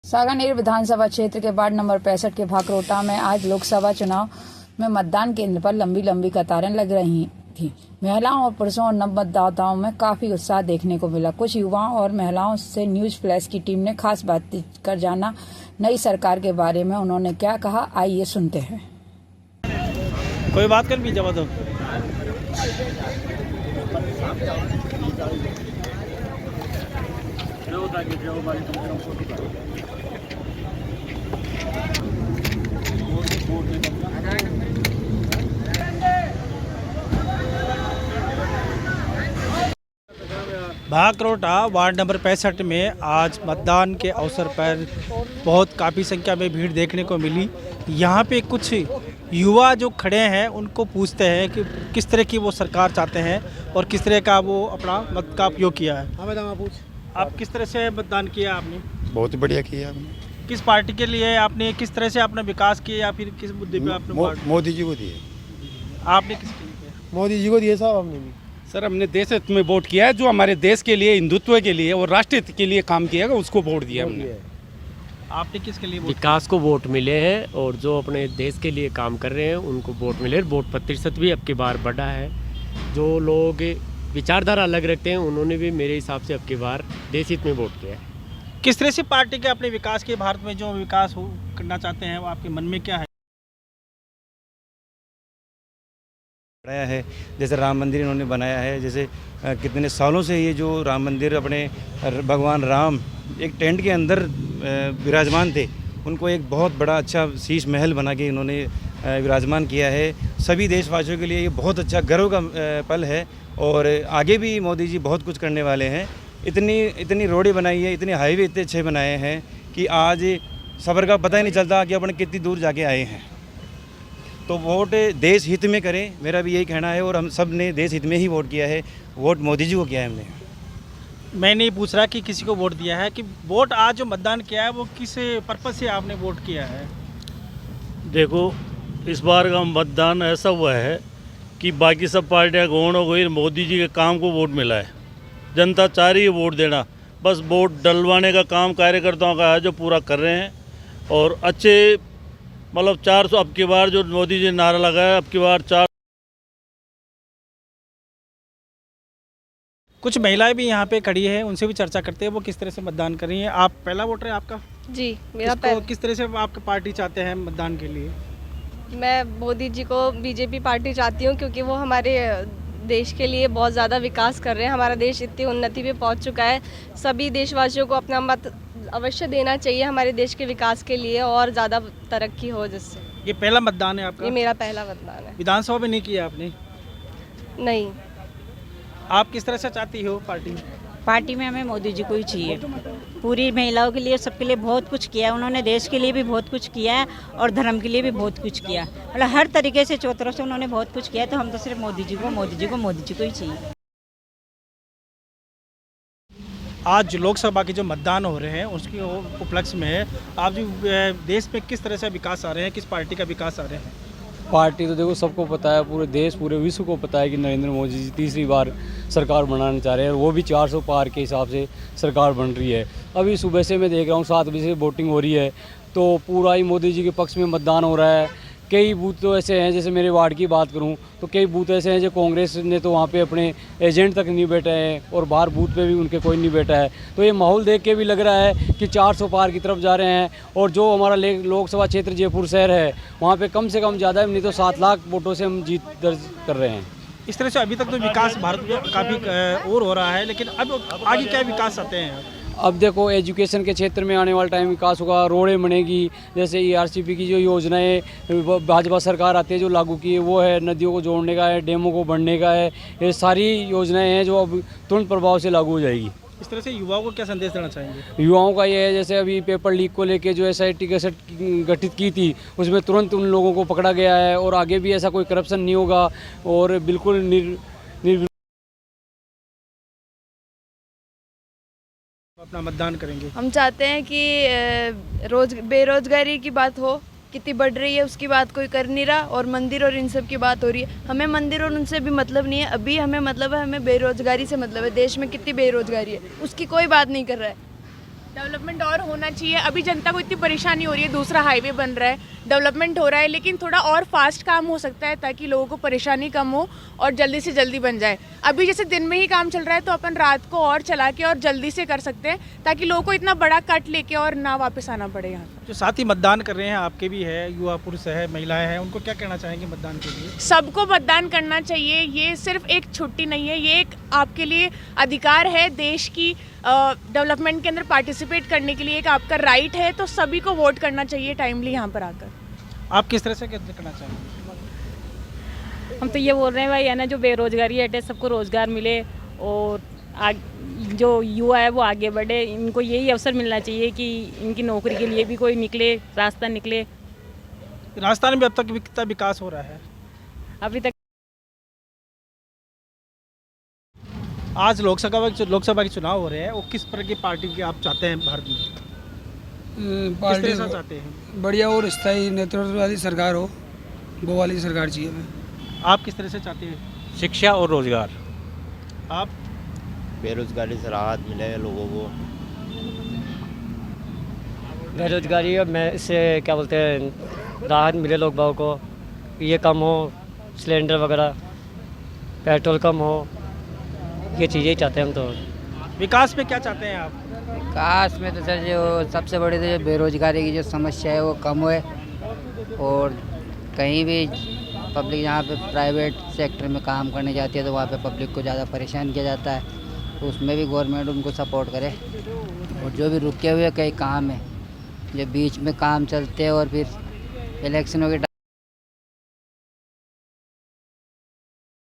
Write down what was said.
सांगानेर विधानसभा क्षेत्र के ward number 65 के भाकरोटा में आज लोकसभा चुनाव में मतदान केंद्र पर लंबी लंबी कतारें लग रही थी। महिलाओं और पुरुषों और नवमतदाताओं में काफी उत्साह देखने को मिला। कुछ युवाओं और महिलाओं से न्यूज फ्लैश की टीम ने खास बातचीत कर जाना नई सरकार के बारे में। उन्होंने क्या कहा, आइए सुनते हैं। कोई बात कर भी जवाब दो। भाकरोटा वार्ड नंबर 65 में आज मतदान के अवसर पर काफ़ी संख्या में भीड़ देखने को मिली। यहाँ पे कुछ युवा जो खड़े हैं उनको पूछते हैं कि किस तरह की वो सरकार चाहते हैं और किस तरह का वो अपना मत का उपयोग किया है। आप किस तरह से मतदान किया आपने? बहुत बढ़िया किया आपने। किस पार्टी के लिए आपने, किस तरह से आपने विकास किया या फिर किस मुद्दे पे आपने? मोदी जी को दिए। आपने किसके लिए किया? मोदी जी को दिए साहब हमने भी। सर हमने देश हित में वोट किया है, जो हमारे देश के लिए, हिंदुत्व के लिए और राष्ट्र हित के लिए काम किया उसको वोट दिया हमने। आपने किसके लिए वोट? विकास को वोट मिले हैं और जो अपने देश के लिए काम कर रहे हैं उनको वोट मिले। वोट प्रतिशत भी अब की बार बढ़ा है। जो लोग विचारधारा अलग रखते हैं उन्होंने भी मेरे हिसाब से अब की बार देश हित में वोट किया है। किस तरह से पार्टी के अपने विकास के, भारत में जो विकास हो करना चाहते हैं वो आपके मन में क्या है? बनाया है, जैसे राम मंदिर इन्होंने बनाया है। जैसे कितने सालों से ये जो राम मंदिर अपने भगवान राम एक टेंट के अंदर विराजमान थे, उनको एक बहुत बड़ा अच्छा शीश महल बना के इन्होंने विराजमान किया है। सभी देशवासियों के लिए ये बहुत अच्छा गर्व का पल है और आगे भी मोदी जी बहुत कुछ करने वाले हैं। इतनी रोडें बनाई है, इतने हाईवे इतने अच्छे बनाए हैं कि आज सफ़र का पता ही नहीं चलता कि अपन कितनी दूर जाके आए हैं। तो वोट देश हित में करें, मेरा भी यही कहना है और हम सब ने देश हित में ही वोट किया है। वोट मोदी जी को किया है हमने। मैं नहीं पूछ रहा कि किसी को वोट दिया है, कि वोट आज जो मतदान किया है वो किस पर्पज़ से आपने वोट किया है? देखो, इस बार का मतदान ऐसा हुआ है कि बाकी सब पार्टियां गौण हो गई, मोदी जी के काम को वोट मिला है। जनता चाह रही है वोट देना, बस वोट डलवाने का काम कार्यकर्ताओं का है जो पूरा कर रहे हैं। और अच्छे मतलब 400 अब की बार जो मोदी जी ने नारा लगाया, अब की बार 4। कुछ महिलाएं भी यहाँ पे खड़ी है, उनसे भी चर्चा करते हैं वो किस तरह से मतदान कर रही हैं। आप पहला वोटर है आपका? जी, मेरा किस तरह से आपका पार्टी चाहते हैं मतदान के लिए? मैं मोदी जी को, बीजेपी पार्टी चाहती हूँ क्योंकि वो हमारे देश के लिए बहुत ज़्यादा विकास कर रहे हैं। हमारा देश इतनी उन्नति पे पहुँच चुका है। सभी देशवासियों को अपना मत अवश्य देना चाहिए हमारे देश के विकास के लिए और ज़्यादा तरक्की हो जिससे। ये पहला मतदान है आपका? ये मेरा पहला मतदान है। विधानसभा में नहीं किया आपने? नहीं। आप किस तरह से चाहती हो पार्टी? पार्टी में हमें मोदी जी को ही चाहिए। पूरी महिलाओं के लिए, सबके लिए बहुत कुछ किया है उन्होंने। देश के लिए भी बहुत कुछ किया है और धर्म के लिए भी बहुत कुछ किया, मतलब हर तरीके से चौतरफ से उन्होंने बहुत कुछ किया है। तो हम तो सिर्फ मोदी जी को ही चाहिए। आज लोकसभा के जो मतदान हो रहे हैं उसके उपलक्ष्य में आप जो देश में किस तरह से विकास आ रहे हैं, किस पार्टी का विकास आ रहे हैं? पार्टी तो देखो सबको पता है, पूरे देश पूरे विश्व को पता है कि नरेंद्र मोदी जी तीसरी बार सरकार बनाना चाह रहे हैं और वो भी 400 पार के हिसाब से सरकार बन रही है। अभी सुबह से मैं देख रहा हूँ 7 बजे से वोटिंग हो रही है तो पूरा ही मोदी जी के पक्ष में मतदान हो रहा है। कई बूथ तो ऐसे हैं, जैसे मेरे वार्ड की बात करूं तो कई बूथ ऐसे हैं जो कांग्रेस ने तो वहां पे अपने एजेंट तक नहीं बैठे हैं और बाहर बूथ पे भी उनके कोई नहीं बैठा है। तो ये माहौल देख के भी लग रहा है कि 400 पार की तरफ जा रहे हैं। और जो हमारा लोकसभा क्षेत्र जयपुर शहर है वहाँ पे कम से कम ज़्यादा नहीं तो 7 लाख वोटों से हम जीत दर्ज कर रहे हैं। इस तरह से अभी तक तो विकास भारत में काफ़ी और हो रहा है, लेकिन अब आगे क्या विकास चाहते हैं? अब देखो, एजुकेशन के क्षेत्र में आने वाला टाइम विकास होगा, रोडें बनेगी। जैसे ERCP की जो योजनाएं भाजपा सरकार आती है जो लागू की है वो है, नदियों को जोड़ने का है, डैमों को बढ़ने का है। ये सारी योजनाएं हैं जो अब तुरंत प्रभाव से लागू हो जाएगी। इस तरह से युवाओं को क्या संदेश देना चाहेंगे? युवाओं का ये है, जैसे अभी पेपर लीक को लेके जो SIT गठित की थी उसमें तुरंत उन लोगों को पकड़ा गया है और आगे भी ऐसा कोई करप्शन नहीं होगा और बिल्कुल अपना मतदान करेंगे। हम चाहते हैं कि बेरोजगारी की बात हो, कितनी बढ़ रही है उसकी बात कोई कर नहीं रहा, और मंदिर और इन सब की बात हो रही है। हमें मंदिर और उनसे भी मतलब नहीं है, अभी हमें मतलब है, हमें बेरोजगारी से मतलब है। देश में कितनी बेरोजगारी है उसकी कोई बात नहीं कर रहा है। डेवलपमेंट और होना चाहिए। अभी जनता को इतनी परेशानी हो रही है, दूसरा हाईवे बन रहा है, डेवलपमेंट हो रहा है, लेकिन थोड़ा और फास्ट काम हो सकता है ताकि लोगों को परेशानी कम हो और जल्दी से जल्दी बन जाए। अभी जैसे दिन में ही काम चल रहा है तो अपन रात को और चला के और जल्दी से कर सकते हैं ताकि लोगों को इतना बड़ा कट लेके और ना वापस आना पड़े यहाँ। जो साथी मतदान कर रहे हैं, आपके भी है, युवा पुरुष है, महिलाएं हैं, उनको क्या कहना चाहेंगे मतदान के लिए? सबको मतदान करना चाहिए। ये सिर्फ एक छुट्टी नहीं है, ये एक आपके लिए अधिकार है। देश की डेवलपमेंट के अंदर पार्टिसिपेट करने के लिए एक आपका राइट है, तो सभी को वोट करना चाहिए टाइमली यहाँ पर आकर। आप किस तरह से करना चाहेंगे? हम तो ये बोल रहे हैं भाई है ना, जो बेरोजगारी हटे, सबको रोजगार मिले और जो युवा है वो आगे बढ़े। इनको यही अवसर मिलना चाहिए कि इनकी नौकरी के लिए भी कोई निकले, रास्ता निकले। राजस्थान में अब तक कितना विकास हो रहा है? अभी तक आज लोकसभा के चुनाव हो रहे हैं, वो किस तरह की पार्टी की आप चाहते हैं भारत में? किस तरह से चाहते हैं? बढ़िया और स्थायी नेतृत्व वाली सरकार हो, वो वाली सरकार चाहिए हमें। आप किस तरह से चाहते हैं? शिक्षा और रोजगार। आप? बेरोजगारी से राहत मिले लोगों को। बेरोजगारी में से क्या बोलते हैं, राहत मिले लोग बागों को, ये कम हो, सिलेंडर वगैरह, पेट्रोल कम हो, ये चीज़ें चाहते हैं हम तो। विकास में क्या चाहते हैं आप? विकास में तो सर जो सबसे बड़ी तो जो बेरोजगारी की जो समस्या है वो कम होए, और कहीं भी पब्लिक जहाँ पे प्राइवेट सेक्टर में काम करने जाती है तो वहाँ पे पब्लिक को ज़्यादा परेशान किया जाता है, तो उसमें भी गवर्नमेंट उनको सपोर्ट करे। और जो भी रुके हुए कई काम है, जो बीच में काम चलते हैं और फिर इलेक्शनों के